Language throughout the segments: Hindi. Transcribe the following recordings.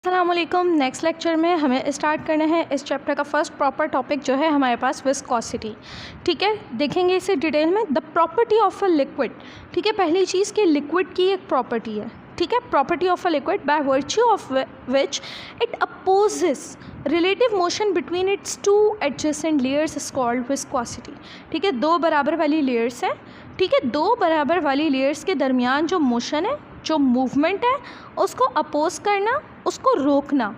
अस्सलामुअलैकुम। नेक्स्ट लेक्चर में हमें स्टार्ट करना है इस चैप्टर का फर्स्ट प्रॉपर टॉपिक जो है हमारे पास विस्कोसिटी। ठीक है, देखेंगे इसे डिटेल में। The property of a liquid. ठीक है, पहली चीज़ कि लिक्विड की एक प्रॉपर्टी है। ठीक है, property of a liquid by virtue of which it opposes relative motion between its two adjacent layers is called viscosity. ठीक है, दो बराबर वाली लेयर्स हैं। ठीक है, दो बराबर वाली लेयर्स के दरमियान जो मोशन है, जो मूवमेंट है, उसको अपोज करना, उसको रोकना,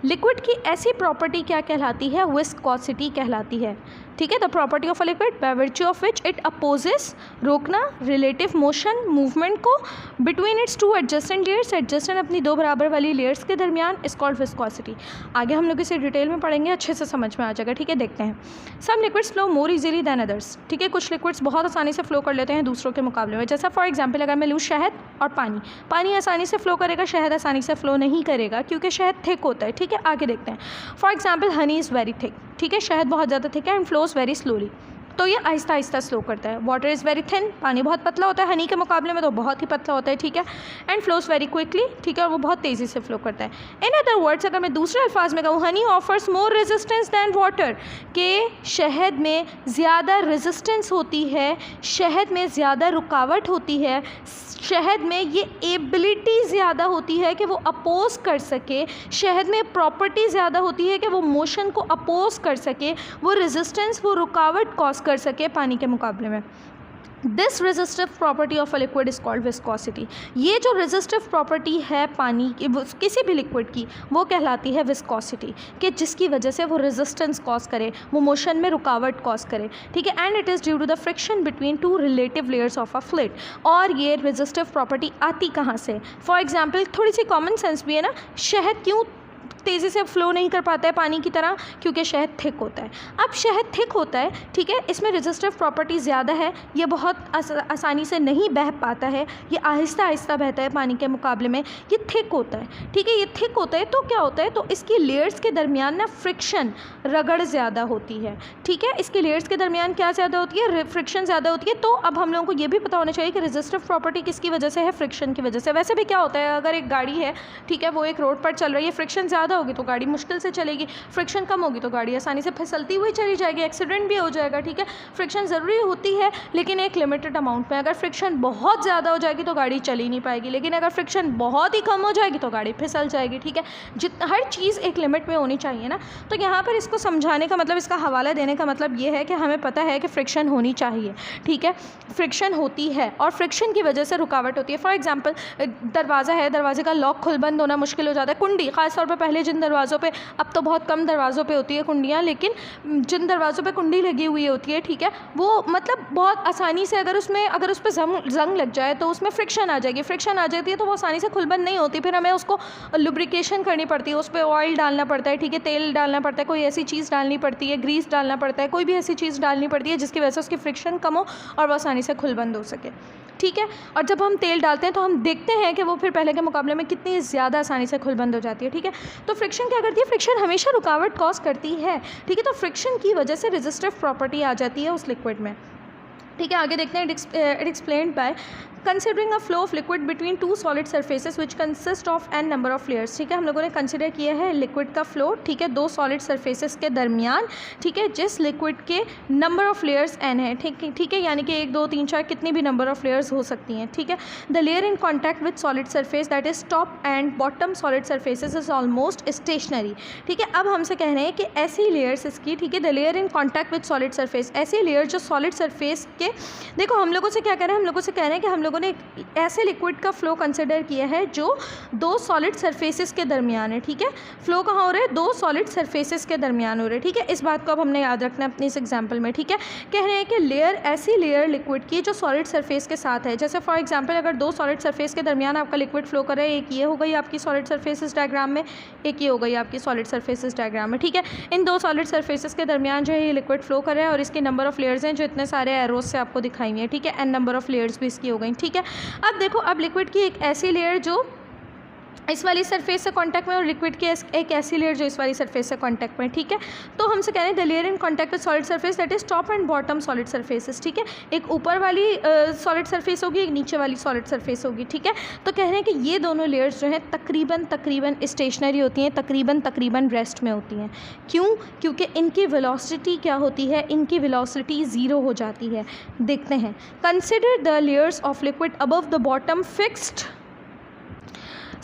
लिक्विड की ऐसी प्रॉपर्टी क्या कहलाती है? विस्कोसिटी कहलाती है। ठीक है, the property of a liquid by virtue of which it opposes, रोकना, रिलेटिव मोशन, मूवमेंट को, between its two adjacent layers, adjacent अपनी दो बराबर वाली लेयर्स के दरमियान, इज कॉल्ड विस्कोसिटी। आगे हम लोग इसे डिटेल में पढ़ेंगे, अच्छे से समझ में आ जाएगा। ठीक है, देखते हैं। Some liquids flow more easily than others. ठीक है, कुछ लिक्विड्स बहुत आसानी से फ्लो कर लेते हैं दूसरों के मुकाबले में। जैसा फॉर एग्जाम्पल अगर मैं लूँ शहद और पानी, पानी आसानी से फ्लो करेगा, शहद आसानी से फ्लो नहीं करेगा क्योंकि शहद थिक होता है। ठीक है, आगे देखते हैं। For example Honey is very thick. ठीक है, शहद बहुत ज़्यादा थिक है एंड फ्लोज वेरी स्लोली, तो ये आहिस्ता आहिस्ता स्लो करता है। वाटर इज़ वेरी थिन, पानी बहुत पतला होता है हनी के मुकाबले में, तो बहुत ही पतला होता है। ठीक है, एंड फ्लोज वेरी क्विकली। ठीक है, और वो बहुत तेज़ी से फ्लो करता है। इन अदर वर्ड्स, अगर मैं दूसरे अल्फाज में कहूँ, honey offers more resistance than water, के शहद में ज़्यादा रेजिस्टेंस होती है, शहद में ज़्यादा रुकावट होती है, शहद में ये एबिलिटी ज़्यादा होती है कि वो अपोज कर सके, शहद में प्रॉपर्टी ज़्यादा होती है कि वो मोशन को अपोज कर सके, वो रेजिस्टेंस, वो रुकावट कॉज कर सके पानी के मुकाबले में। This resistive property of a liquid is called viscosity. ये जो रेजिस्टिव प्रॉपर्टी है पानी की, किसी भी लिक्विड की, वो कहलाती है विस्कोसिटी, कि जिसकी वजह से वो रेजिस्टेंस कॉज करे, वो मोशन में रुकावट कॉज करे। ठीक है, and it is due to the friction between two relative layers of a fluid. और ये रेजिस्टिव प्रॉपर्टी आती कहाँ से? फॉर एग्जाम्पल, थोड़ी सी कॉमन सेंस भी है ना, शहद क्यों तेज़ी से फ्लो नहीं कर पाता है पानी की तरह? क्योंकि शहद थिक होता है। अब शहद थिक होता है, ठीक है, इसमें रेजिस्टिव प्रॉपर्टी ज़्यादा है, ये बहुत आसानी से नहीं बह पाता है, ये आहिस्ता आहिस्ता बहता है पानी के मुकाबले में, ये थिक होता है। ठीक है, ये थिक होता है तो क्या होता है, तो इसकी लेयर्स के दरमियान ना फ्रिक्शन, रगड़ ज़्यादा होती है। ठीक है, इसके लेयर्स के दरमियान क्या ज़्यादा होती है? फ्रिक्शन ज़्यादा होती है। तो अब हम लोगों को ये भी पता होना चाहिए कि रेजिस्टिव प्रॉपर्टी किसकी वजह से है? फ्रिक्शन की वजह से। वैसे भी क्या होता है, अगर एक गाड़ी है, ठीक है, वो एक रोड पर चल रही है, फ्रिक्शन ज़्यादा होगी तो गाड़ी मुश्किल से चलेगी, फ्रिक्शन कम होगी तो गाड़ी आसानी से फिसलती हुई चली जाएगी, एक्सीडेंट भी हो जाएगा। ठीक है, फ्रिक्शन ज़रूरी होती है लेकिन एक लिमिटेड अमाउंट में। अगर फ्रिक्शन बहुत ज़्यादा हो जाएगी तो गाड़ी चल ही नहीं पाएगी, लेकिन अगर फ्रिक्शन बहुत ही कम हो जाएगी तो गाड़ी फिसल जाएगी। ठीक है, हर चीज़ एक लिमिट में होनी चाहिए ना। तो यहाँ पर इसको समझाने का मतलब, इसका हवाला देने का मतलब ये है कि हमें पता है कि फ्रिक्शन होनी चाहिए। ठीक है, फ्रिक्शन होती है और फ्रिक्शन की वजह से रुकावट होती है। फॉर एग्जाम्पल, दरवाज़ा है, दरवाजे का लॉक खुल बंद होना मुश्किल हो जाता है। कुंडी, ख़ासतौर पर पहले जिन दरवाज़ों पे, अब तो बहुत कम दरवाज़ों पे होती है कुंडियाँ, लेकिन जिन दरवाज़ों पे कुंडी लगी हुई होती है, ठीक है, वो मतलब बहुत आसानी से अगर उस पर जंग लग जाए तो उसमें फ्रिक्शन आ जाएगी। फ्रिक्शन आ जाती है तो वो आसानी से खुलबंद नहीं होती, फिर हमें उसको लुब्रिकेशन करनी पड़ती है, उस पर ऑयल डालना पड़ता है। ठीक है, तेल डालना पड़ता है, कोई ऐसी चीज़ डालनी पड़ती है, ग्रीस डालना पड़ता है, कोई भी ऐसी चीज़ डालनी पड़ती है जिसकी वजह से उसकी फ्रिक्शन कम हो और वो आसानी से खुलबंद हो सके। ठीक है, और जब हम तेल डालते हैं तो हम देखते हैं कि वो फिर पहले के मुकाबले में कितनी ज़्यादा आसानी से खुलबंद हो जाती है। ठीक है, तो फ्रिक्शन क्या करती है? फ्रिक्शन हमेशा रुकावट कॉज करती है। ठीक है, तो फ्रिक्शन की वजह से रेजिस्टिव प्रॉपर्टी आ जाती है उस लिक्विड में। ठीक है, आगे देखते हैं। It explained by considering a flow of liquid between two solid surfaces which consist of an number of layers. ठीक है, हम लोगों ने कंसिडर किया है लिक्विड का फ्लो, ठीक है, दो सॉलिड सर्फेसेस के दरमियान, ठीक है, जिस लिक्विड के नंबर ऑफ लेयर्स एन है। ठीक है, यानी कि 1 2 3 4 कितनी भी नंबर ऑफ लेयर्स हो सकती हैं। ठीक है, the layer in contact with solid surface that is top and bottom solid surfaces is almost stationary. ठीक है, अब हमसे कह रहे हैं कि ऐसी लेयर्स इसकी, ठीक है, the layer in contact with solid surface, ऐसी लेयर जो सॉलिड सर्फेस के, देखो हम लोगों से क्या कह रहे हैं, हम लोगों से कह रहे हैं कि हम लोगों ने ऐसे लिक्विड का फ्लो कंसिडर किया है जो दो सॉलिड सरफेसेस के दरमियान है। ठीक है, फ्लो कहाँ हो रहा है? दो सॉलिड सरफेसेस के दरमियान हो रहा है। ठीक है, इस बात को अब हमने याद रखना है अपने इस एग्जांपल में। ठीक है, कह रहे हैं कि लेयर, ऐसी लेयर लिक्विड की जो सॉलिड सरफेस के साथ है। जैसे फॉर एग्जांपल, अगर दो सॉलिड सरफेस के दरमियान आपका लिक्विड फ्लो कर रहा है, एक ये हो गई आपकी सॉलिड सरफेसेस डायग्राम में, एक ये हो गई आपकी सॉलिड सरफेसेस डायग्राम में। ठीक है, इन दो सॉलिड सरफेसेस के दरमियान जो है ये लिक्विड फ्लो कर रहा है और इसके नंबर ऑफ लेयर्स हैं जो इतने सारे एरोज से आपको दिखाई हुई है। ठीक है, एन नंबर ऑफ लेयर्स भी इसकी हो गई। ठीक है, अब देखो, अब लिक्विड की एक ऐसी लेयर जो इस वाली सरफेस से कांटेक्ट में और लिक्विड की एक ऐसी लेयर जो इस वाली सरफेस से कांटेक्ट में, ठीक है। तो हमसे कह रहे हैं the layer in contact with solid surface that is top and bottom solid surfaces, ठीक है। एक ऊपर वाली सॉलिड सरफेस होगी, एक नीचे वाली सॉलिड सरफेस होगी, ठीक है। तो कह रहे हैं कि ये दोनों लेयर्स जो हैं तकरीबन स्टेशनरी होती हैं, तकरीबन रेस्ट में होती हैं। क्यों? क्योंकि इनकी वेलोसिटी क्या होती है, इनकी वेलोसिटी ज़ीरो हो जाती है। देखते हैं, consider the layers of liquid above the bottom fixed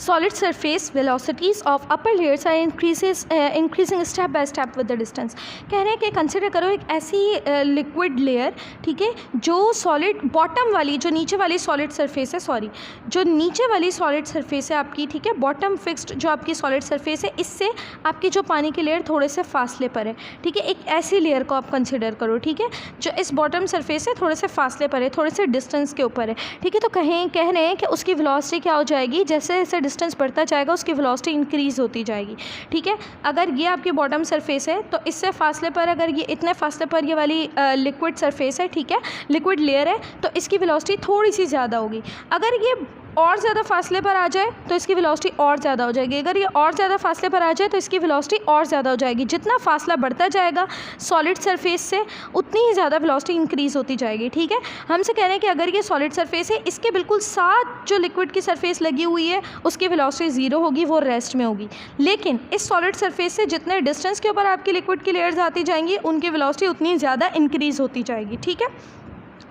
solid surface velocities of upper layers are increasing step by step with the distance। कह रहे हैं कि कंसिडर करो एक ऐसी लिक्विड लेयर, ठीक है, जो सॉलिड बॉटम वाली, जो नीचे वाली सॉलिड सरफेस है, जो नीचे वाली सॉलिड सरफेस है आपकी, ठीक है, बॉटम फिक्स्ड जो आपकी सॉलिड सरफेस है, इससे आपकी जो पानी की लेयर थोड़े से फासले पर है, ठीक है। एक ऐसी लेयर को आप कंसिडर करो, ठीक है, जो इस बॉटम सरफेस से थोड़े से फासले पर है, थोड़े से डिस्टेंस के ऊपर है, ठीक है। तो कह रहे हैं कि उसकी वेलोसिटी क्या हो जाएगी, जैसे जैसे डिस्टेंस बढ़ता जाएगा उसकी वेलोसिटी इंक्रीज़ होती जाएगी, ठीक है। अगर ये आपकी बॉटम सरफेस है तो इससे फासले पर, अगर ये इतने फासले पर ये वाली लिक्विड सरफेस है, ठीक है, लिक्विड लेयर है, तो इसकी वेलोसिटी थोड़ी सी ज़्यादा होगी। अगर ये और ज़्यादा फासले पर आ जाए तो इसकी वेलोसिटी और ज़्यादा हो जाएगी। अगर ये और ज़्यादा फासले पर आ जाए तो इसकी वेलोसिटी और ज़्यादा हो जाएगी। जितना फासला बढ़ता जाएगा सॉलिड सरफेस से उतनी ही ज़्यादा वेलोसिटी इंक्रीज़ होती जाएगी, ठीक है। हमसे कह रहे हैं कि अगर ये सॉलिड सरफेस है, इसके बिल्कुल साथ जो लिक्विड की सरफेस लगी हुई है उसकी वेलोसिटी ज़ीरो होगी, वो रेस्ट में होगी। लेकिन इस सॉलिड सरफेस से जितने डिस्टेंस के ऊपर आपकी लिक्विड की लेयर्स आती जाएंगी उनकी वेलोसिटी उतनी ज़्यादा इंक्रीज़ होती जाएगी, ठीक है।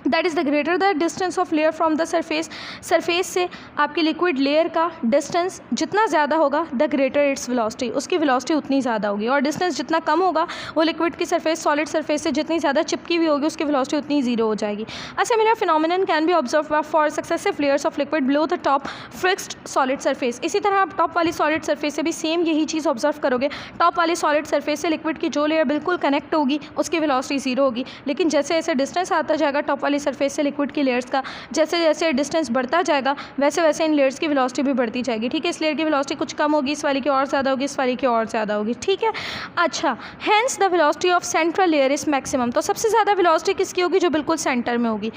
That is the greater the distance of layer from the surface से आपकी लिक्विड लेयर का डिस्टेंस जितना ज़्यादा होगा द ग्रेटर इट्स वेलोसिटी, उसकी वेलोसिटी उतनी ज़्यादा होगी। और डिस्टेंस जितना कम होगा वो लिक्विड की सरफेस सॉलिड सरफेस से जितनी ज़्यादा चिपकी हुई होगी उसकी वेलोसिटी उतनी जीरो हो जाएगी। A similar phenomenon can be observe for successive layers of liquid below the top fixed solid surface. इसी तरह आप टॉप वाली सॉलिड सरफेस से भी सेम यही चीज़ ऑब्जर्व करोगे। टॉप वाली सॉलिड सरफेस से लिक्विड की जो लेयर बिल्कुल कनेक्ट होगी उसकी वेलोसिटी जीरो होगी, लेकिन जैसे जैसे डिस्टेंस आता जाएगा टॉप वाली सरफेस से लिक्विड की लेयर्स का, जैसे जैसे डिस्टेंस बढ़ता जाएगा वैसे वैसे इन लेयर्स की वेलोसिटी भी बढ़ती जाएगी, ठीक है। इस लेयर की वेलोसिटी कुछ कम होगी, इस वाली की और ज़्यादा होगी, इस वाली की और ज़्यादा होगी, ठीक है। अच्छा, hence the velocity of central layer is maximum. तो सबसे ज़्यादा वेलोसिटी किसकी होगी, जो बिल्कुल सेंटर में होगी,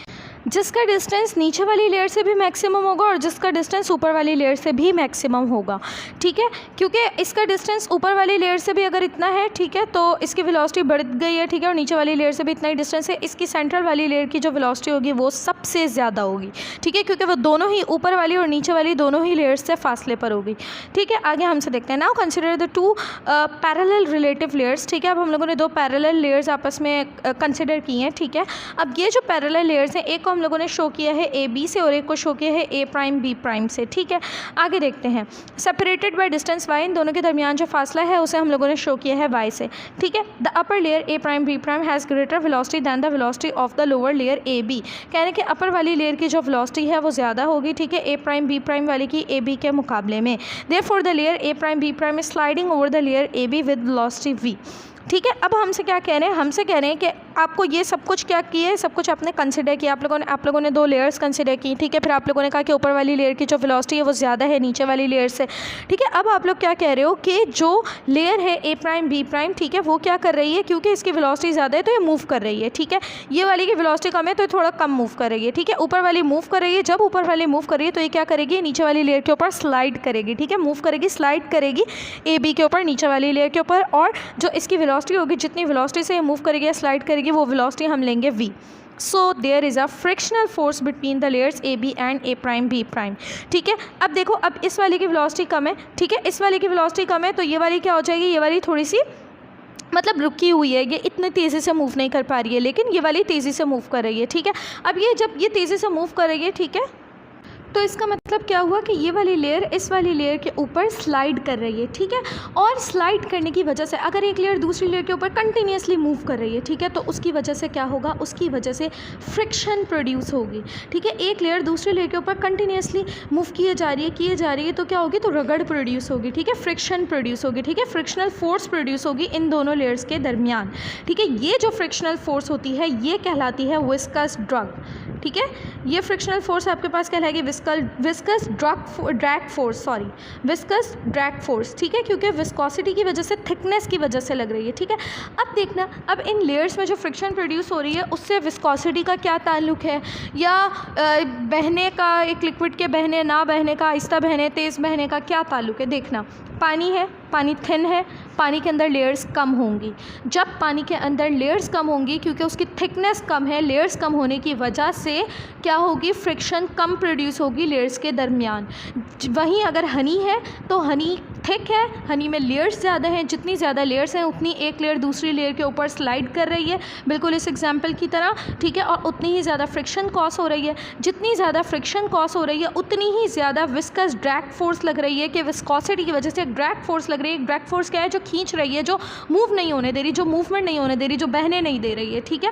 जिसका डिस्टेंस नीचे वाली लेयर से भी मैक्सिमम होगा और जिसका डिस्टेंस ऊपर वाली लेयर से भी मैक्सिमम होगा, ठीक है। क्योंकि इसका डिस्टेंस ऊपर वाली लेयर से भी अगर इतना है, ठीक है, तो इसकी वेलोसिटी बढ़ गई है, ठीक है, और नीचे वाली लेयर से भी इतना ही डिस्टेंस है, इसकी सेंट्रल वाली लेयर की जो वेलोसिटी होगी वो सबसे ज़्यादा होगी, ठीक है, क्योंकि वो दोनों ही ऊपर वाली और नीचे वाली दोनों ही लेयर्स से फासले पर होगी, ठीक है। आगे हमसे देखते हैं, now consider the two parallel relative layers, ठीक है। अब हम लोगों ने दो पैरेलल लेयर्स आपस में कंसिडर की हैं, ठीक है। अब ये जो पैरेलल लेयर्स हैं, एक हम लोगों ने शो किया है ए बी से और एक को शो किया है ए प्राइम बी प्राइम से, ठीक है। आगे देखते हैं, सेपरेटेड बाय डिस्टेंस वाई, इन दोनों के दरमियान जो फासला है उसे हम लोगों ने शो किया है वाई से, ठीक है। The upper layer A prime B prime has greater velocity than the velocity of the lower layer A B. कह रहे हैं कि अपर वाली लेयर की जो वेलोसिटी है वो ज़्यादा होगी, ठीक है, ए प्राइम बी प्राइम वाली की ए बी के मुकाबले में। Therefore the layer A prime B prime is sliding over the layer A B with velocity V, ठीक है। अब हमसे क्या कह रहे हैं, हमसे कह रहे हैं कि आपको ये सब कुछ क्या किया है, सब कुछ आपने कंसिडर किया, आप लोगों ने दो लेयर्स कंसिडर की, ठीक है। फिर आप लोगों ने कहा कि ऊपर वाली लेयर की जो वेलोसिटी है वो ज़्यादा है नीचे वाली लेयर से, ठीक है। अब आप लोग क्या कह रहे हो कि जो लेयर है ए प्राइम बी प्राइम, ठीक है, वो क्या कर रही है, क्योंकि इसकी वेलोसिटी ज़्यादा है तो ये मूव कर रही है, ठीक है। ये वाली की वेलोसिटी कम है तो थोड़ा कम मूव कर रही है, ठीक है। ऊपर वाली मूव कर रही है, जब ऊपर वाली मूव कर रही है तो ये क्या करेगी, नीचे वाली लेयर के ऊपर स्लाइड करेगी, ठीक है, मूव करेगी, स्लाइड करेगी ए बी के ऊपर, नीचे वाली लेयर के ऊपर, और जो इसकी वेलोसिटी होगी, जितनी वेलोसिटी से ये मूव करेगी या स्लाइड करेगी, वो वेलोसिटी हम लेंगे v। So there is a frictional force between the layers A B and A prime B prime, ठीक है। अब देखो, अब इस वाली की वेलोसिटी कम है, ठीक है, इस वाली की वेलोसिटी कम है तो ये वाली क्या हो जाएगी, ये वाली थोड़ी सी मतलब रुकी हुई है, ये इतनी तेज़ी से मूव नहीं कर पा रही है, लेकिन ये वाली तेज़ी से मूव कर रही है, ठीक है। अब ये जब ये तेज़ी से मूव कर रही है, ठीक है, तो इसका मतलब क्या हुआ कि ये वाली लेयर इस वाली लेयर के ऊपर स्लाइड कर रही है, ठीक है। और स्लाइड करने की वजह से अगर एक लेयर दूसरी लेयर के ऊपर कंटिन्यूसली मूव कर रही है, ठीक है, तो उसकी वजह से क्या होगा, उसकी वजह से फ्रिक्शन प्रोड्यूस होगी, ठीक है। एक लेयर दूसरी लेयर के ऊपर कंटिन्यूसली मूव किए जा रही है तो क्या होगी, तो रगड़ प्रोड्यूस होगी, ठीक है, फ्रिक्शन प्रोड्यूस होगी, ठीक है, फ्रिक्शनल फोर्स प्रोड्यूस होगी इन दोनों लेयर्स के दरमियान, ठीक है। ये जो फ्रिक्शनल फोर्स होती है ये कहलाती है विस्कस ड्रग, ठीक है। ये फ्रिक्शनल फोर्स आपके पास कहलाएगी viscous drag force, viscous drag force, ठीक है, क्योंकि विस्कोसिटी की वजह से, थिकनेस की वजह से लग रही है, ठीक है। अब देखना, अब इन लेयर्स में जो फ्रिक्शन प्रोड्यूस हो रही है उससे विस्कोसिटी का क्या ताल्लुक है, या बहने का, एक लिक्विड के बहने ना बहने का, आहिस्ता बहने तेज़ बहने का क्या ताल्लुक है। देखना, पानी है, पानी थिन है, पानी के अंदर लेयर्स कम होंगी। जब पानी के अंदर लेयर्स कम होंगी क्योंकि उसकी थिकनेस कम है, लेयर्स कम होने की वजह से क्या होगी, फ्रिक्शन कम प्रोड्यूस होगी लेयर्स के दरमियान। वहीं अगर हनी है तो हनी थिक है, हनी में लेयर्स ज़्यादा हैं, जितनी ज़्यादा लेयर्स हैं उतनी एक लेयर दूसरी लेयर के ऊपर स्लाइड कर रही है, बिल्कुल इस एग्जाम्पल की तरह, ठीक है, और उतनी ही ज़्यादा फ्रिक्शन कॉज हो रही है। जितनी ज़्यादा फ्रिक्शन कॉज हो रही है उतनी ही ज़्यादा विस्कस ड्रैग फोर्स लग रही है, कि विस्कोसिटी की वजह से एक ड्रैग फोर्स लग रही है। ड्रैग फोर्स क्या है, जो खींच रही है, जो मूव नहीं होने दे रही, जो मूवमेंट नहीं होने दे रही, जो बहने नहीं दे रही है, ठीक है।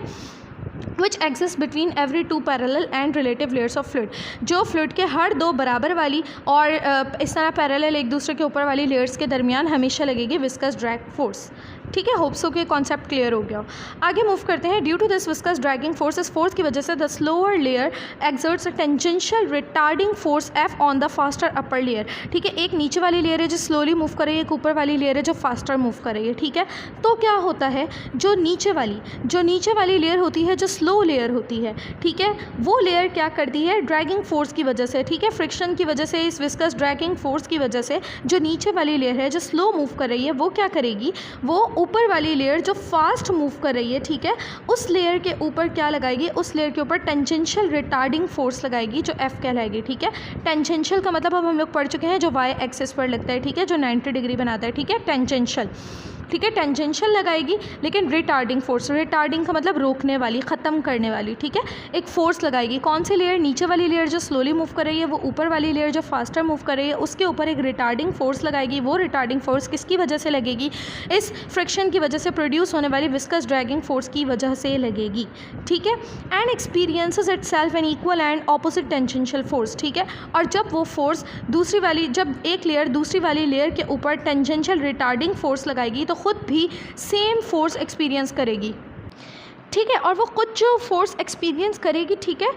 Which exist between every two parallel and relative layers of fluid, जो फ्लूइड के हर दो बराबर वाली और इस तरह पैरेलल एक दूसरे के ऊपर वाली लेयर्स के दरमियान हमेशा लगेगी विस्कस ड्रैग फोर्स, ठीक है। होप सो कि कॉन्सेप्ट क्लियर हो गया। आगे मूव करते हैं। Due to this viscous dragging force, इस फोर्स की वजह से the slower layer exerts a tangential retarding force F on the faster upper layer, ठीक है। एक नीचे वाली लेयर है जो स्लोली मूव कर रही है, एक ऊपर वाली लेयर है जो फास्टर मूव कर रही है, ठीक है। तो क्या होता है, जो नीचे वाली लेयर होती है, जो स्लो लेयर होती है, ठीक है, वो लेयर क्या करती है, ड्रैगिंग फोर्स की वजह से, ठीक है, फ्रिक्शन की वजह से, इस विस्कस ड्रैगिंग फोर्स की वजह से जो नीचे वाली लेयर है जो स्लो मूव कर रही है, वो क्या करेगी, वो ऊपर वाली लेयर जो फास्ट मूव कर रही है, ठीक है, उस लेयर के ऊपर क्या लगाएगी, उस लेयर के ऊपर टेंजेंशियल रिटार्डिंग फोर्स लगाएगी जो एफ कहलाएगी, ठीक है। टेंजेंशियल का मतलब अब हम लोग पढ़ चुके हैं, जो वाई एक्सिस पर लगता है, ठीक है, जो 90 डिग्री बनाता है, ठीक है, टेंजेंशियल, ठीक है, टेंजेंशियल लगाएगी। लेकिन रिटार्डिंग फोर्स, रिटार्डिंग का मतलब रोकने वाली, ख़त्म करने वाली, ठीक है, एक फोर्स लगाएगी। कौन सी लेयर, नीचे वाली लेयर जो स्लोली मूव कर रही है, वो ऊपर वाली लेयर जो फास्टर मूव कर रही है उसके ऊपर एक रिटार्डिंग फोर्स लगाएगी। वो रिटार्डिंग फोर्स किसकी वजह से लगेगी, इस फ्रिक्शन की वजह से प्रोड्यूस होने वाली विस्कस ड्रैगिंग फोर्स की वजह से लगेगी, ठीक है। And experiences itself an equal and opposite tangential force, ठीक है। और जब वो फोर्स जब एक लेयर दूसरी वाली लेयर के ऊपर टेंजेंशियल रिटार्डिंग फोर्स लगाएगी तो खुद भी सेम फोर्स एक्सपीरियंस करेगी, ठीक है। और वो खुद जो फोर्स एक्सपीरियंस करेगी, ठीक है,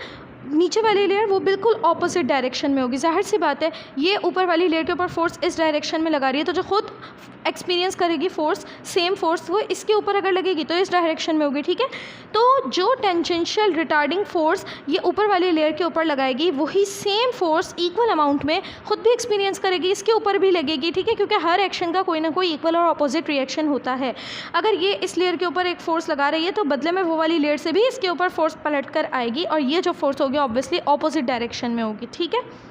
नीचे वाली लेयर वो बिल्कुल ऑपोजिट डायरेक्शन में होगी। जाहिर सी बात है, ये ऊपर वाली लेयर के ऊपर फोर्स इस डायरेक्शन में लगा रही है, तो जो खुद एक्सपीरियंस करेगी फोर्स, सेम फोर्स वो इसके ऊपर अगर लगेगी तो इस डायरेक्शन में होगी, ठीक है। तो जो टेंजेंशियल रिटार्डिंग फोर्स ये ऊपर वाली लेयर के ऊपर लगाएगी, वही सेम फोर्स इक्वल अमाउंट में खुद भी एक्सपीरियंस करेगी, इसके ऊपर भी लगेगी, ठीक है, क्योंकि हर एक्शन का कोई ना कोई इक्वल और अपोजिट रिएक्शन होता है। अगर ये इस लेयर के ऊपर एक फोर्स लगा रही है तो बदले में वो वाली लेयर से भी इसके ऊपर फोर्स पलट कर आएगी, और ये जो फोर्स होगी ऑब्वियसली ऑपोजिट डायरेक्शन में होगी, ठीक है।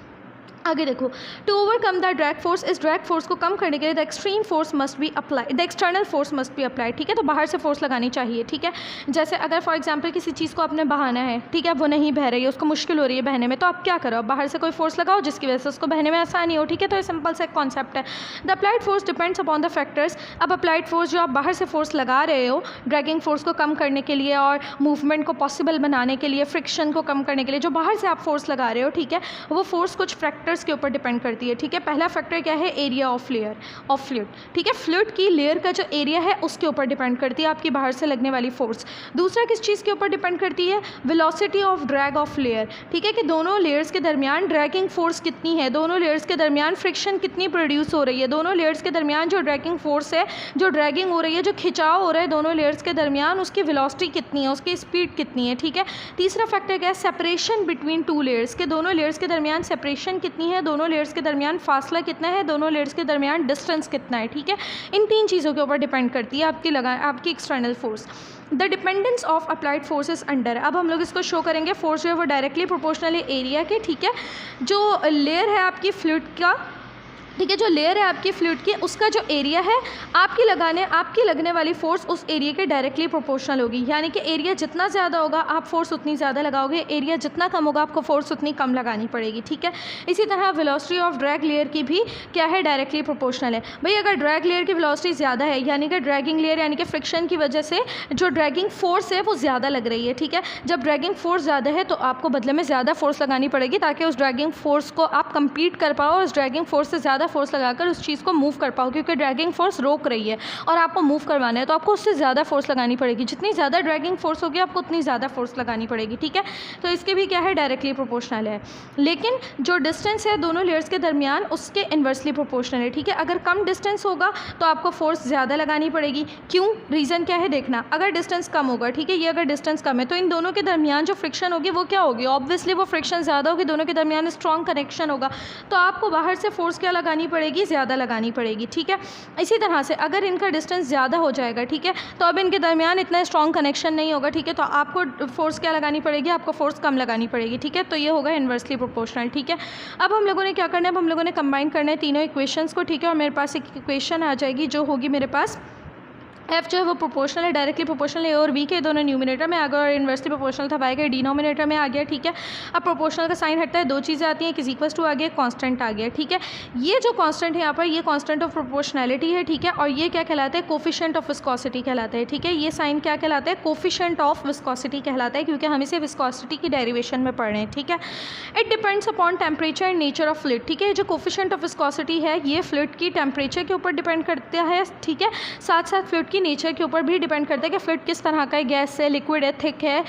आगे देखो, to overcome the drag force, इस ड्रैग फोर्स को कम करने के लिए the extreme force must be apply, the external force must be applied, ठीक है। तो बाहर से फोर्स लगानी चाहिए, ठीक है। जैसे अगर फॉर एग्जांपल किसी चीज़ को आपने बहाना है, ठीक है, वो नहीं बह रही है, उसको मुश्किल हो रही है बहने में, तो आप क्या करो, बाहर से कोई फोर्स लगाओ जिसकी वजह से उसको बहने में आसानी हो, ठीक है। तो ये सिंपल सा कॉन्सेप्ट है। The applied force depends upon the factors, अब अप्लाइड फोर्स जो आप बाहर से फोर्स लगा रहे हो ड्रैगिंग फोर्स को कम करने के लिए और मूवमेंट को पॉसिबल बनाने के लिए, फ्रिक्शन को कम करने के लिए, जो बाहर से आप फोर्स लगा रहे हो, ठीक है, वो फोर्स कुछ फैक्टर्स के ऊपर डिपेंड करती है, ठीक है। पहला फैक्टर क्या है, area of layer of fluid, ठीक है, फ्लूइड की लेयर का जो एरिया है उसके ऊपर डिपेंड करती है आपकी बाहर से लगने वाली फोर्स। दूसरा किस चीज़ के ऊपर डिपेंड करती है, velocity of drag of layer, ठीक है, कि दोनों लेयर्स के दरमियान ड्रैगिंग फोर्स कितनी है, दोनों लेयर्स के दरमियान फ्रिक्शन कितनी प्रोड्यूस हो रही है, दोनों लेयर्स के दरमियान जो ड्रैगिंग फोर्स है, जो ड्रैगिंग हो रही है, जो खिंचाव हो रहा है दोनों लेयर्स के दरमियान, उसकी वेलोसिटी कितनी है, उसकी स्पीड कितनी है, ठीक है। तीसरा फैक्टर क्या है, सेपरेशन बिटवीन टू लेयर्स, के दोनों लेयर्स के दरमियान सेपरेशन कितनी है, दोनों लेयर्स के दरमियान फासला कितना है, दोनों लेयर्स के दरमियान डिस्टेंस कितना है, ठीक है। इन तीन चीज़ों के ऊपर डिपेंड करती है आपकी external force. The dependence of applied forces under, अब हम लोग इसको शो करेंगे, फोर्स जो है वो डायरेक्टली प्रोपोर्शनल है एरिया के, ठीक है। जो लेयर है आपकी फ्लूइड का, ठीक है, जो लेयर है आपकी फ्लूइड की, उसका जो एरिया है आपकी लगने वाली फोर्स उस एरिया के डायरेक्टली प्रोपोर्शनल होगी, यानी कि एरिया जितना ज़्यादा होगा आप फोर्स उतनी ज़्यादा लगाओगे, एरिया जितना कम होगा आपको फोर्स उतनी कम लगानी पड़ेगी, ठीक है। इसी तरह वेलोसिटी ऑफ ड्रैग लेयर की भी क्या है, डायरेक्टली प्रोपोर्शनल है। भाई अगर ड्रैग लेयर की वेलोसिटी ज़्यादा है, यानी कि ड्रैगिंग लेयर यानी कि फ्रिक्शन की वजह से जो ड्रैगिंग फोर्स है वो ज़्यादा लग रही है, ठीक है। जब ड्रैगिंग फोर्स ज़्यादा है तो आपको बदले में ज़्यादा फोर्स लगानी पड़ेगी ताकि उस ड्रैगिंग फोर्स को आप कंप्लीट कर पाओ, उस ड्रैगिंग फोर्स से ज़्यादा फोर्स लगाकर उस चीज़ को मूव कर पाओ, क्योंकि ड्रैगिंग फोर्स रोक रही है और आपको मूव करवाना है, तो आपको उससे ज़्यादा फोर्स लगानी पड़ेगी। जितनी ज़्यादा ड्रैगिंग फोर्स होगी आपको उतनी ज़्यादा फोर्स लगानी पड़ेगी, ठीक है। तो इसके भी क्या है, डायरेक्टली प्रोपोर्शनल है। लेकिन जो डिस्टेंस है दोनों लेयर्स के दरमियान उसके इन्वर्सली प्रोपोर्शनल है, ठीक है। अगर कम डिस्टेंस होगा तो आपको फोर्स ज़्यादा लगानी पड़ेगी। क्यों, रीज़न क्या है देखना। अगर डिस्टेंस कम होगा, ठीक है, ये अगर डिस्टेंस कम है तो इन दोनों के दरमियान जो फ्रिक्शन होगी वो क्या होगी, ऑब्वियसली वो फ्रिक्शन ज़्यादा होगी, दोनों के दरमियान स्ट्रॉन्ग कनेक्शन होगा, तो आपको बाहर से फोर्स क्या लगानी पड़ेगी, ज़्यादा लगानी पड़ेगी, ठीक है। इसी तरह से अगर इनका डिस्टेंस ज़्यादा हो जाएगा, ठीक है, तो अब इनके दरमियान इतना स्ट्रॉन्ग कनेक्शन नहीं होगा, ठीक है, तो आपको फोर्स क्या लगानी पड़ेगी, आपको फोर्स कम लगानी पड़ेगी, ठीक है। तो ये होगा इन्वर्सली प्रोपोर्शनल, ठीक है। अब हम लोगों ने क्या करना है, अब हम लोगों ने कंबाइन करना है तीनों इक्वेशंस को, ठीक है। और मेरे पास एक इक्वेशन आ जाएगी जो होगी मेरे पास एफ जो है वो प्रोपोर्शनल है, डायरेक्टली प्रोपोर्शनल ए और बी के दोनों न्यूमिनेटर में आ गए, और इन्वर्सली प्रोपोर्शनल था वाई के डिनोमिनेटर में आ गया, ठीक है। अब प्रोपोर्शनल का साइन हटता है, दो चीज़ें आती हैं, किसी इक्वल्स टू आ गया, कांस्टेंट आ गया, ठीक है। ये जो कांस्टेंट है यहाँ पर, ये कांस्टेंट ऑफ प्रोपोर्शनैलिटी है, ठीक है। और ये क्या कहलाता है, कोफिशिएंट ऑफ विस्कोसिटी कहलाता है, ठीक है। ये साइन क्या कहलाता है, कोफिशिएंट ऑफ विस्कोसिटी कहलाता है, क्योंकि हम इसे विस्कोसिटी की डेरिवेशन में पढ़ रहे हैं, ठीक है। It depends upon temperature and nature of fluid, ठीक है। जो कोफिशिएंट ऑफ विस्कोसिटी है ये फ्लूइड की टेम्परेचर के ऊपर डिपेंड करता है, ठीक है। साथ साथ फ्लूइड की नेचर के ऊपर भी डिपेंड करता है कि फ्लूइड किस तरह का है, गैस है, लिक्विड है, थिक है,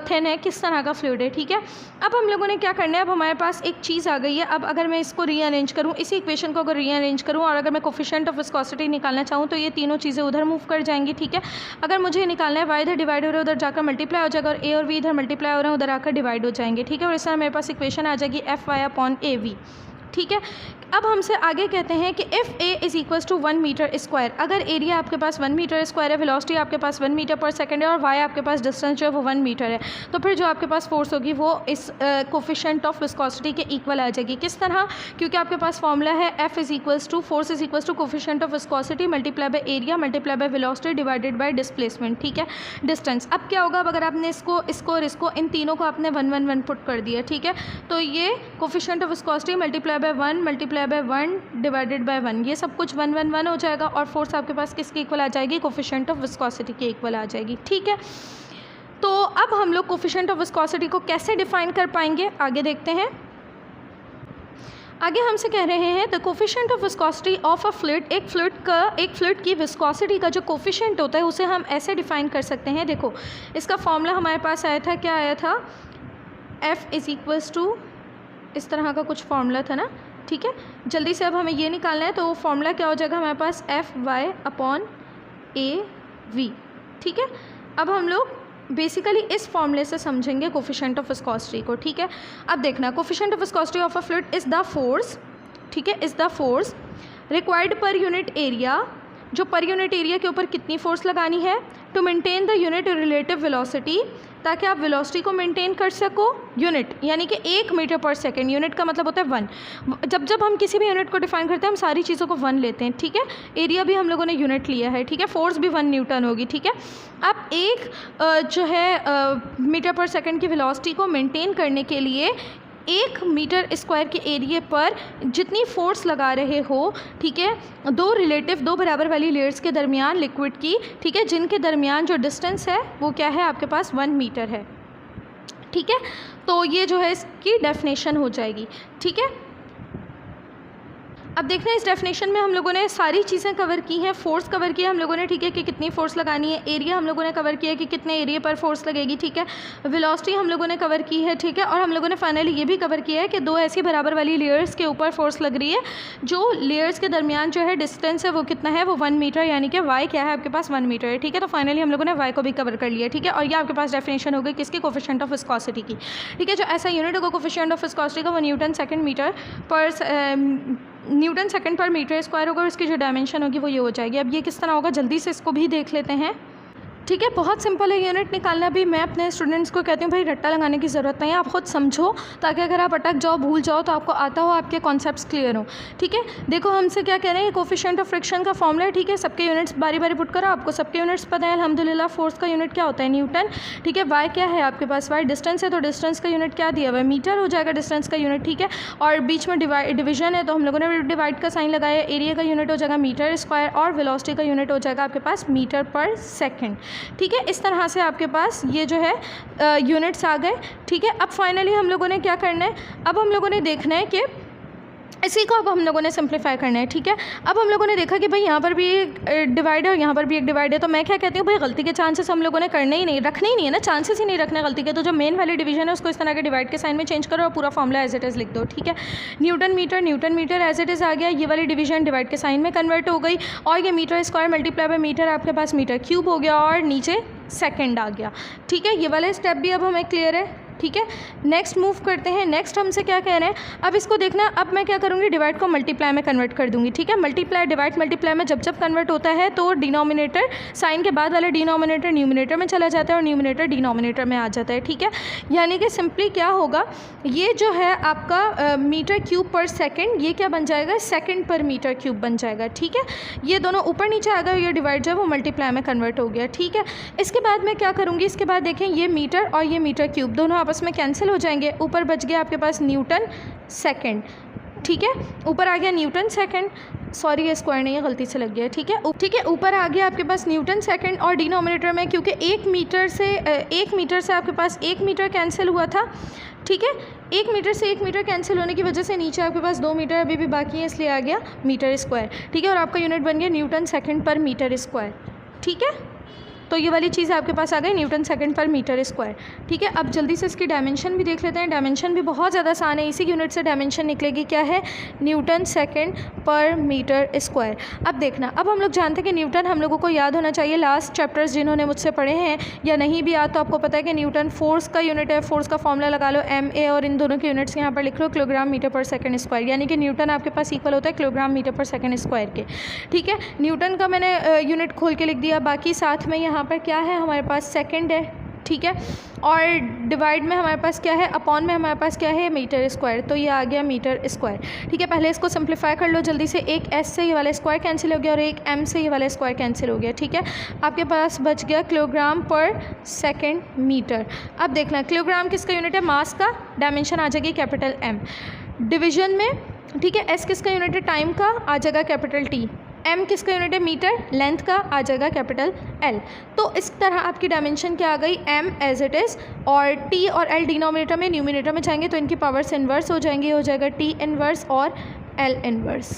थिन है, किस तरह का फ्लूइड है, ठीक है। अब हम लोगों ने क्या करना है, अब हमारे पास एक चीज़ आ गई है। अब अगर मैं इसको रीअरेंज करूँ, इसी इक्वेशन को अगर रीअरेंज करूँ और अगर मैं कोफिशिएंट ऑफ विस्कोसिटी निकालना चाहूँ तो ये तीनों चीज़ें उधर मूव कर जाएंगी, ठीक है। अगर मुझे निकालना है वाई इधर डिवाइड हो रहा है, उधर जाकर मल्टीप्लाई हो जाएगा, और ए और वी इधर मल्टीप्लाई हो रहे हैं, उधर आकर डिवाइड हो जाएंगे, ठीक है। और इस तरह मेरे पास इक्वेशन आ जाएगी F Y upon A V, ठीक है। अब हमसे आगे कहते हैं कि if A is equals to 1 metre square, अगर एरिया आपके पास 1 मीटर स्क्वायर है, वेलोसिटी आपके पास 1 मीटर पर सेकंड है, और वाई आपके पास डिस्टेंस जो है वो 1 मीटर है, तो फिर जो आपके पास फोर्स होगी वो इस कोफिशिएंट ऑफ विस्कोसिटी के इक्वल आ जाएगी। किस तरह, क्योंकि आपके पास फॉर्मूला है F is equals to force is equals to coefficient of viscosity multiply by area multiply by velocity divided by displacement, ठीक है, डिस्टेंस। अब क्या होगा, अब अगर आपने इसको और इसको इन तीनों को आपने 1 1 1 पुट कर दिया, ठीक है, तो ये coefficient of viscosity multiply bye 1 multiply by 1 divided by 1, ये सब कुछ 1 1 1 हो जाएगा, और फोर्स आपके पास किसके इक्वल आ जाएगी, कोफिशिएंट ऑफ विस्कोसिटी के इक्वल आ जाएगी, ठीक है। तो अब हम लोग कोफिशिएंट ऑफ विस्कोसिटी को कैसे डिफाइन कर पाएंगे, आगे देखते हैं। आगे हमसे कह रहे हैं the coefficient of viscosity of a fluid, एक फ्लूइड की विस्कोसिटी का जो कोफिशिएंट होता है उसे हम ऐसे डिफाइन कर सकते हैं। देखो इसका फॉर्मूला हमारे पास आया था, क्या आया था, एफ इज़ इक्वल्स टू, इस तरह का कुछ फॉर्मूला था ना, ठीक है। जल्दी से अब हमें ये निकालना है, तो वो फॉर्मूला क्या हो जाएगा हमारे पास, F Y upon A V, ठीक है। अब हम लोग बेसिकली इस फॉर्मूले से समझेंगे कोफिशिएंट ऑफ विस्कोसिटी को, ठीक है। अब देखना, coefficient of viscosity of a fluid is the force, ठीक है, is the force required per unit area, जो पर यूनिट एरिया के ऊपर कितनी फोर्स लगानी है, to maintain the unit relative velocity, ताकि आप वेलोसिटी को मेंटेन कर सको, यूनिट यानी कि 1 मीटर पर सेकंड, यूनिट का मतलब होता है 1। जब हम किसी भी यूनिट को डिफाइन करते हैं हम सारी चीज़ों को 1 लेते हैं, ठीक है। एरिया भी हम लोगों ने यूनिट लिया है, ठीक है। फोर्स भी 1 न्यूटन होगी, ठीक है। अब एक जो है मीटर पर सेकंड की वेलोसिटी को मेंटेन करने के लिए 1 मीटर स्क्वायर के एरिया पर जितनी फोर्स लगा रहे हो, ठीक है, दो बराबर वाली लेयर्स के दरमियान लिक्विड की, ठीक है, जिनके दरमियान जो डिस्टेंस है वो क्या है आपके पास 1 मीटर है, ठीक है। तो ये जो है इसकी डेफिनेशन हो जाएगी, ठीक है। अब देखना इस डेफिनेशन में हम लोगों ने सारी चीज़ें कवर की हैं, फोर्स कवर किया हम लोगों ने, ठीक है, कि कितनी फोर्स लगानी है, एरिया हम लोगों ने कवर किया कि कितने एरिया पर फोर्स लगेगी, ठीक है, वेलोसिटी हम लोगों ने कवर की है, ठीक है, और हम लोगों ने फाइनली ये भी कवर किया है कि दो ऐसी बराबर वाली लेयर्स के ऊपर फोर्स लग रही है, जो लेयर्स के दरमियान जो है डिस्टेंस है वो कितना है, वो 1 मीटर, यानी कि वाई क्या है आपके पास 1 मीटर है, ठीक है। तो फाइनली हम लोगों ने वाई को भी कवर कर लिया, ठीक है। और ये आपके पास डेफिनेशन हो गई किसकी, कोफिशिएंट ऑफ विस्कोसिटी की, ठीक है। जो ऐसा यूनिट होगा कोफिशिएंट ऑफ विस्कोसिटी का वो न्यूटन सेकंड पर मीटर स्क्वायर होगा, और इसकी जो डायमेंशन होगी वो ये हो जाएगी। अब ये किस तरह होगा, जल्दी से इसको भी देख लेते हैं, ठीक है। बहुत सिंपल है यूनिट निकालना भी। मैं अपने स्टूडेंट्स को कहती हूँ भाई रट्टा लगाने की ज़रूरत नहीं है, आप खुद समझो, ताकि अगर आप अटक जाओ भूल जाओ तो आपको आता हो, आपके कॉन्सेप्ट्स क्लियर हो, ठीक है। देखो हमसे क्या कह रहे हैं, कोफिशिएंट ऑफ फ्रिक्शन का फॉर्मूला है, ठीक है। सबके यूनिट्स बारी बारी पुट करो, आपको सबके यूनिट्स पता है अल्हम्दुलिल्लाह। फोर्स का यूनिट क्या होता है, न्यूटन, ठीक है। वाई क्या है आपके पास, वाई डिस्टेंस है, तो डिस्टेंस का यूनिट क्या दिया हुआ है, मीटर हो जाएगा डिस्टेंस का यूनिट, ठीक है। और बीच में डिवीजन है तो हम लोगों ने डिवाइड का साइन लगाया, एरिया का यूनिट हो जाएगा मीटर स्क्वायर, और वेलोसिटी का यूनिट हो जाएगा आपके पास मीटर पर सेकेंड, ठीक है। इस तरह से आपके पास ये जो है यूनिट्स आ गए, ठीक है। अब फाइनली हम लोगों ने क्या करना है, अब हम लोगों ने देखना है कि इसी को अब हम लोगों ने सिंप्लीफाई करना है, ठीक है। अब हम लोगों ने देखा कि भाई यहाँ पर भी एक डिवाइड है और यहाँ पर भी एक डिवाइड है, तो मैं क्या कहती हूँ भाई गलती के चांसेस हम लोगों ने करने ही नहीं, रखने ही नहीं है ना, चांसेस ही नहीं रखने गलती के। तो जो मेन वाली डिवीजन है उसको इस तरह के डिवाइड के साइन में चेंज करो और पूरा फॉर्मूला एज इट इज़ लिख दो, ठीक है। Newton meter as it is आ गया, ये वाली डिवीजन डिवाइड के साइन में कन्वर्ट हो गई, और ये meter square multiply by meter आपके पास मीटर क्यूब हो गया और नीचे सेकेंड आ गया, ठीक है। ये वाला स्टेप भी अब हमें क्लियर है, ठीक है। नेक्स्ट मूव करते हैं। नेक्स्ट हमसे क्या कह रहे हैं, अब इसको देखना, अब मैं क्या करूँगी, डिवाइड को मल्टीप्लाई में कन्वर्ट कर दूँगी, ठीक है। मल्टीप्लाई डिवाइड मल्टीप्लाई में जब जब कन्वर्ट होता है तो डिनोमिनेटर साइन के बाद वाला डिनोमिनेटर न्यूमिनेटर में चला जाता है और न्यूमिनेटर डिनोमिनेटर में आ जाता है, ठीक है। यानी कि सिंपली क्या होगा, ये जो है आपका मीटर क्यूब पर सेकेंड, ये क्या बन जाएगा, सेकेंड पर मीटर क्यूब बन जाएगा, ठीक है। ये दोनों ऊपर नीचे आ गए, ये डिवाइड जो है वो मल्टीप्लाई में कन्वर्ट हो गया, ठीक है। इसके बाद मैं क्या करूँगी, इसके बाद देखें ये मीटर और ये मीटर क्यूब दोनों आपस में कैंसिल हो जाएंगे, ऊपर बच गया आपके पास न्यूटन सेकंड, ठीक है। ऊपर आ गया न्यूटन सेकंड, सॉरी ये स्क्वायर नहीं है, गलती से लग गया, ठीक है। ठीक है, ऊपर आ गया आपके पास न्यूटन सेकंड और डिनोमिनेटर में क्योंकि एक मीटर से आपके पास 1 मीटर कैंसिल हुआ था, ठीक है। 1 मीटर से 1 मीटर कैंसिल होने की वजह से नीचे आपके पास 2 मीटर अभी भी बाकी है, इसलिए आ गया मीटर स्क्वायर, ठीक है। और आपका यूनिट बन गया न्यूटन सेकंड पर मीटर स्क्वायर, ठीक है। तो ये वाली चीज़ आपके पास आ गई न्यूटन सेकंड पर मीटर स्क्वायर, ठीक है। अब जल्दी से इसकी डायमेंशन भी देख लेते हैं। डायमेंशन भी बहुत ज़्यादा आसान है, इसी यूनिट से डायमेंशन निकलेगी, क्या है, न्यूटन सेकंड पर मीटर स्क्वायर। अब देखना, अब हम लोग जानते हैं कि न्यूटन हम लोगों को याद होना चाहिए, लास्ट चैप्टर्स जिन्होंने मुझसे पढ़े हैं या नहीं भी याद तो आपको पता है कि न्यूटन फोर्स का यूनिट है, फोर्स का फॉर्मूला लगा लो MA और इन दोनों के यूनिट्स यहाँ पर लिख लो किलोग्राम मीटर पर सेकंड स्क्वायर, यानी कि न्यूटन आपके पास इक्वल होता है किलोग्राम मीटर पर सेकंड स्क्वायर के, ठीक है। न्यूटन का मैंने यूनिट खोल के लिख दिया, बाकी साथ में यहाँ पर क्या है, हमारे पास सेकंड है, ठीक है। और डिवाइड में हमारे पास क्या है, अपॉन में हमारे पास क्या है, मीटर स्क्वायर, तो ये आ गया मीटर स्क्वायर, ठीक है। पहले इसको सिंप्लीफाई कर लो जल्दी से, एक S से ये वाला स्क्वायर कैंसिल हो गया और एक M से ये वाला स्क्वायर कैंसिल हो गया, ठीक है। आपके पास बच गया किलोग्राम पर सेकंड मीटर। अब देखना, किलोग्राम किसका यूनिट है, मास का, डायमेंशन आ जाएगी कैपिटल M। डिवीजन में, ठीक है, S किसका यूनिट है, टाइम का, आ जाएगा कैपिटल T। M किसका यूनिट है, मीटर, लेंथ का, आ जाएगा कैपिटल L। तो इस तरह आपकी डायमेंशन क्या आ गई, M एज इट इज़, और T और L डिनोमिनेटर में न्यूमिनेटर में जाएंगे तो इनकी पावर्स इन्वर्स हो जाएंगी, हो जाएगा T इन्वर्स और L इन्वर्स,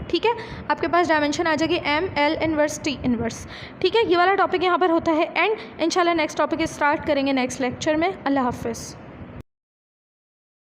ठीक है। आपके पास डायमेंशन आ जाएगी M L inverse T inverse, ठीक है। ये वाला टॉपिक यहाँ पर होता है एंड इंशाल्लाह नेक्स्ट टॉपिक स्टार्ट करेंगे नेक्स्ट लेक्चर में। अल्लाह हाफिज़।